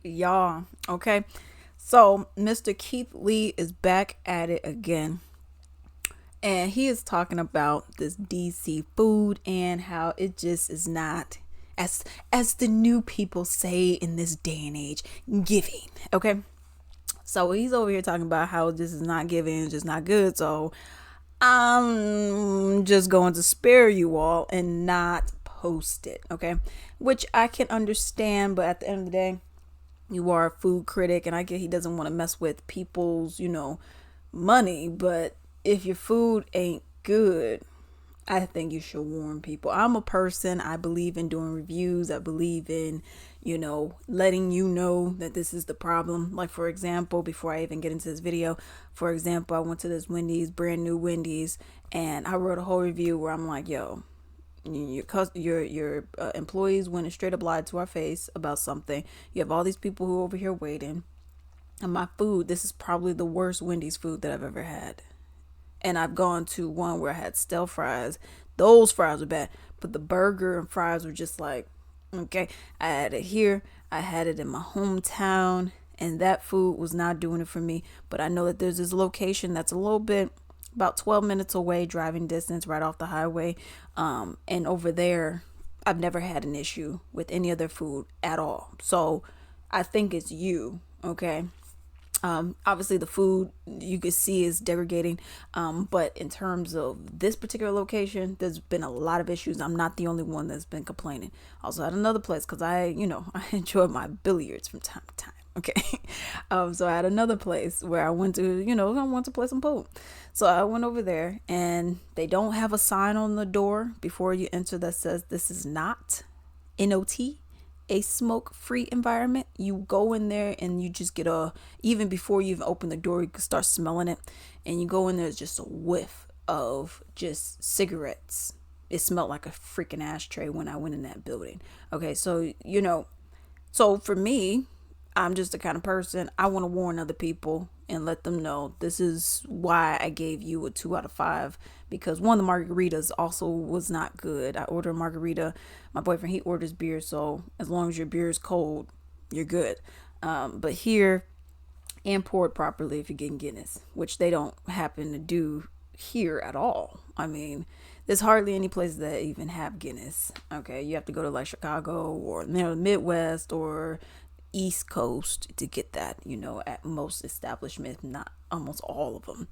y'all. Okay. So Mr. Keith Lee is back at it again. And he is talking about this DC food and how it just is not as the new people say in this day and age, giving. Okay. So he's over here talking about how this is not giving, it's just not good. So I'm just going to spare you all and not post it, okay? Which I can understand, but at the end of the day, you are a food critic, and I get he doesn't want to mess with people's, money, but if your food ain't good, I think you should warn people. I'm a person, I believe in doing reviews. I believe in, letting you know that this is the problem. Like, for example, before I even get into this video, for example, I went to this Wendy's, brand new Wendy's, and I wrote a whole review where I'm like, yo, your employees went and straight up lied to our face about something. You have all these people who are over here waiting. And my food, this is probably the worst Wendy's food that I've ever had. And I've gone to one where I had stale fries. Those fries were bad. But the burger and fries were just like, okay. I had it here. I had it in my hometown. And that food was not doing it for me. But I know that there's this location that's a little bit, about 12 minutes away, driving distance, right off the highway. And over there, I've never had an issue with any other food at all. So I think it's you, okay? Obviously the food you could see is degrading, but in terms of this particular location, there's been a lot of issues. I'm not the only one that's been complaining. Also at another place, because I I enjoy my billiards from time to time. Okay. So I had another place where I went to, I want to play some pool. So I went over there, and they don't have a sign on the door before you enter that says this is not NOT, a smoke-free environment. You go in there and you just get even before you even open the door, you can start smelling it. And you go in there, it's just a whiff of just cigarettes. It smelled like a freaking ashtray when I went in that building. Okay, so, so for me, I'm just the kind of person, I want to warn other people and let them know this is why I gave you a 2 out of 5, because one of the margaritas also was not good. I ordered a margarita. My boyfriend, he orders beer, so as long as your beer is cold, you're good. But here, import properly if you're getting Guinness, which they don't happen to do here at all. I mean, there's hardly any places that even have Guinness. Okay, you have to go to like Chicago or the Midwest or East Coast to get that, at most establishments, not almost all of them.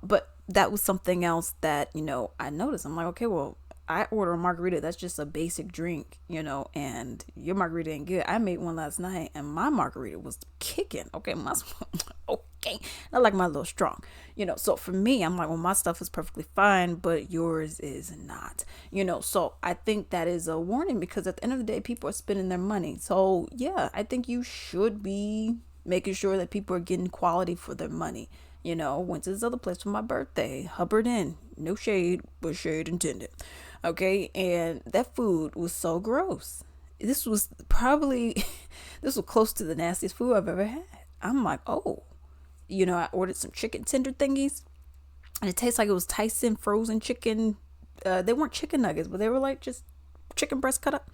But that was something else that, I noticed. I'm like, okay, well, I order a margarita. That's just a basic drink, and your margarita ain't good. I made one last night and my margarita was kicking. Okay, okay. I like my a little strong, so for me, I'm like, well, my stuff is perfectly fine, but yours is not, so I think that is a warning, because at the end of the day, people are spending their money. So yeah, I think you should be making sure that people are getting quality for their money. Went to this other place for my birthday, Hubbard Inn, no shade, but shade intended. Okay, and that food was so gross. This was probably, this was close to the nastiest food I've ever had. I'm like, oh, I ordered some chicken tender thingies, and it tastes like it was Tyson frozen chicken. They weren't chicken nuggets, but they were like just chicken breast cut up.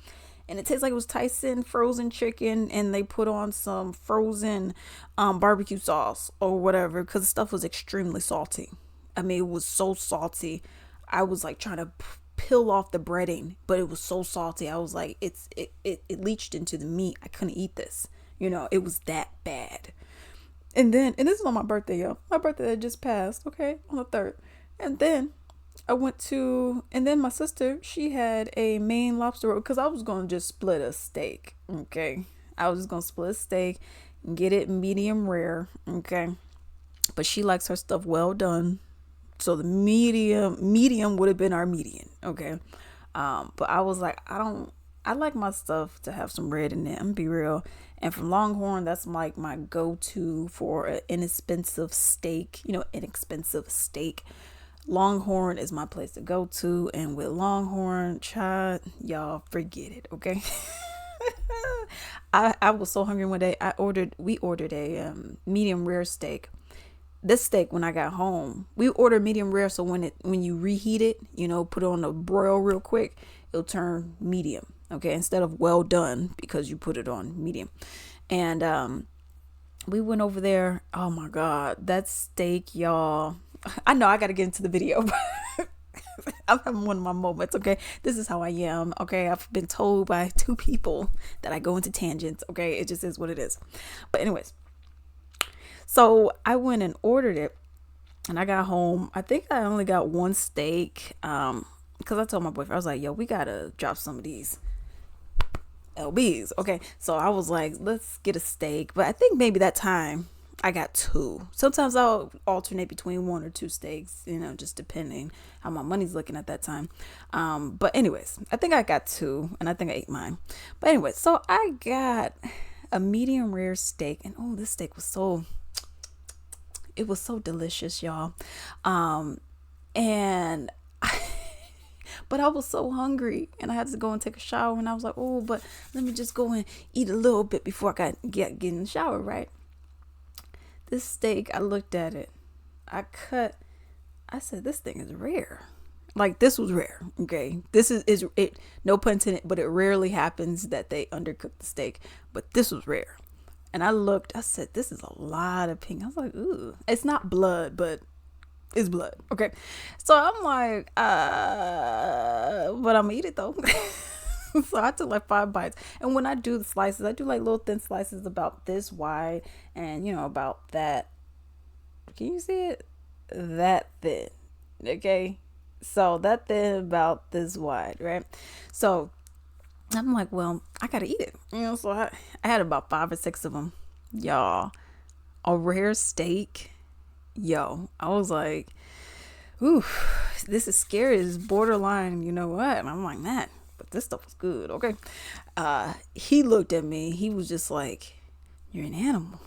And it tastes like it was Tyson frozen chicken, and they put on some frozen barbecue sauce or whatever, because the stuff was extremely salty. I mean, it was so salty. I was like trying to peel off the breading, but it was so salty. I was like, it leached into the meat. I couldn't eat this. It was that bad. And this is on my birthday, yo. My birthday had just passed, okay, on the 3rd. And then and then my sister, she had a Maine lobster roll, because I was going to just split a steak, okay? I was just going to split a steak and get it medium rare, okay? But she likes her stuff well done. So the medium would have been our median, okay? But I was like, I like my stuff to have some red in it. I'm gonna be real. And from Longhorn, that's like my go-to for an inexpensive steak, inexpensive steak. Longhorn is my place to go to, and with Longhorn, child, y'all forget it, okay? I was so hungry one day. We ordered a medium rare steak. This steak, when I got home, we ordered medium rare, so when you reheat it, put it on a broil real quick, it'll turn medium, okay, instead of well done, because you put it on medium. And we went over there. Oh my God, that steak, y'all. I know I got to get into the video. I'm having one of my moments, okay? This is how I am, okay? I've been told by two people that I go into tangents, okay? It just is what it is. But anyways, so I went and ordered it, and I got home. I think I only got one steak, because I told my boyfriend, I was like, yo, we gotta drop some of these LBs, okay? So I was like, let's get a steak. But I think maybe that time I got two. Sometimes I'll alternate between one or two steaks, just depending how my money's looking at that time. But anyways, I think I got two, and I think I ate mine. But anyways, so I got a medium rare steak, and oh, this steak was it was so delicious, y'all. And but I was so hungry, and I had to go and take a shower, and I was like, oh, but let me just go and eat a little bit before I get in the shower, right? This steak, I looked at it. I said, this thing is rare. Like, this was rare, okay? This is it, no pun intended, but it rarely happens that they undercook the steak. But this was rare. And I looked, I said, this is a lot of pink. I was like, ooh. It's not blood, but it's blood, okay? So I'm like, but I'm gonna eat it though. So I took like 5 bites. And when I do the slices, I do like little thin slices about this wide and, about that. Can you see it? That thin. Okay. So that thin about this wide, right? So I'm like, well, I got to eat it. So I had about 5 or 6 of them. Y'all, a rare steak. Yo, I was like, ooh, this is scary. It's borderline, you know what? And I'm like, man. But this stuff was good, okay? He looked at me. He was just like, you're an animal.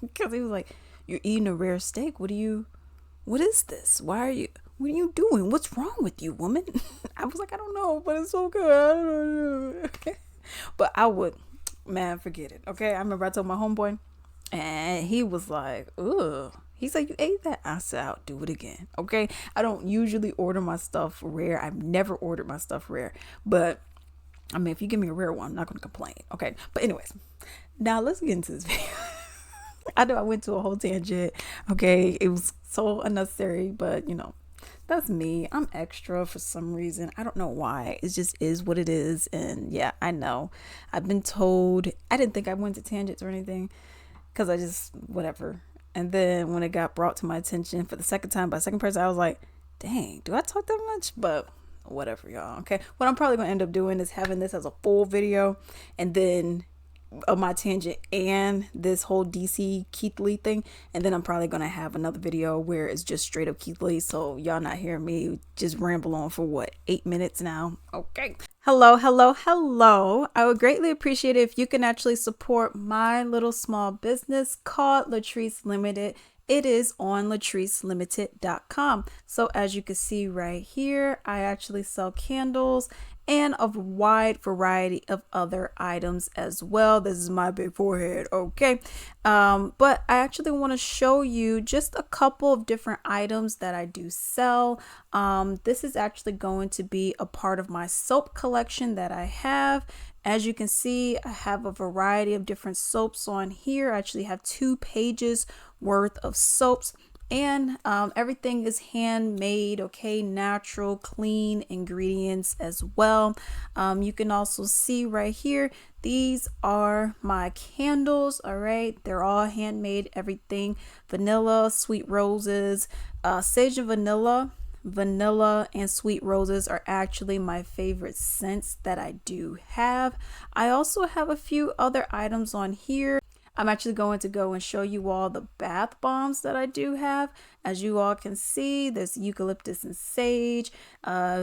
Because he was like, you're eating a rare steak. What is this? What are you doing? What's wrong with you, woman? I was like, I don't know, but it's so good. But man, forget it, okay? I remember I told my homeboy, and he was like, ugh. He said, you ate that? I said, I'll do it again. Okay. I don't usually order my stuff rare. I've never ordered my stuff rare. But I mean, if you give me a rare one, I'm not going to complain. Okay. But anyways, now let's get into this video. I know I went to a whole tangent. Okay. It was so unnecessary, but that's me. I'm extra for some reason. I don't know why. It just is what it is. And yeah, I know. I've been told. I didn't think I went to tangents or anything because I just, whatever. And then when it got brought to my attention for the second time by a second person, I was like, dang, do I talk that much? But whatever, y'all. Okay. What I'm probably going to end up doing is having this as a full video, and then of my tangent and this whole DC Keith Lee thing. And then I'm probably going to have another video where it's just straight up Keith Lee. So y'all not hearing me just ramble on for 8 minutes now. Okay. Hello. I would greatly appreciate it if you can actually support my little small business called Latrice Limited. It is on latricelimited.com. So as you can see right here, I actually sell candles and a wide variety of other items as well. This is my big forehead, okay? But I actually want to show you just a couple of different items that I do sell. This is actually going to be a part of my soap collection that I have. As you can see, I have a variety of different soaps on here. I actually have 2 pages worth of soaps. And everything is handmade, okay, natural, clean ingredients as well. You can also see right here, these are my candles, all right? They're all handmade, everything. Vanilla, sweet roses, sage and vanilla and sweet roses are actually my favorite scents that I do have. I also have a few other items on here. I'm actually going to go and show you all the bath bombs that I do have. As you all can see, there's eucalyptus and sage,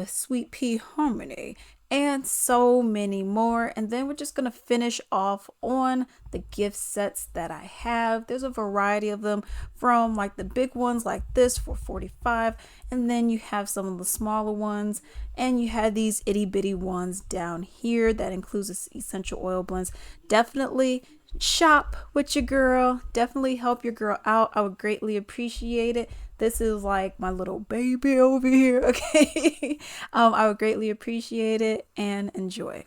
sweet pea harmony, and so many more. And then we're just going to finish off on the gift sets that I have. There's a variety of them, from like the big ones like this for $45, and then you have some of the smaller ones, and you have these itty bitty ones down here that includes essential oil blends. Definitely shop with your girl. Definitely help your girl out. I would greatly appreciate it. This is like my little baby over here, okay? I would greatly appreciate it, and enjoy.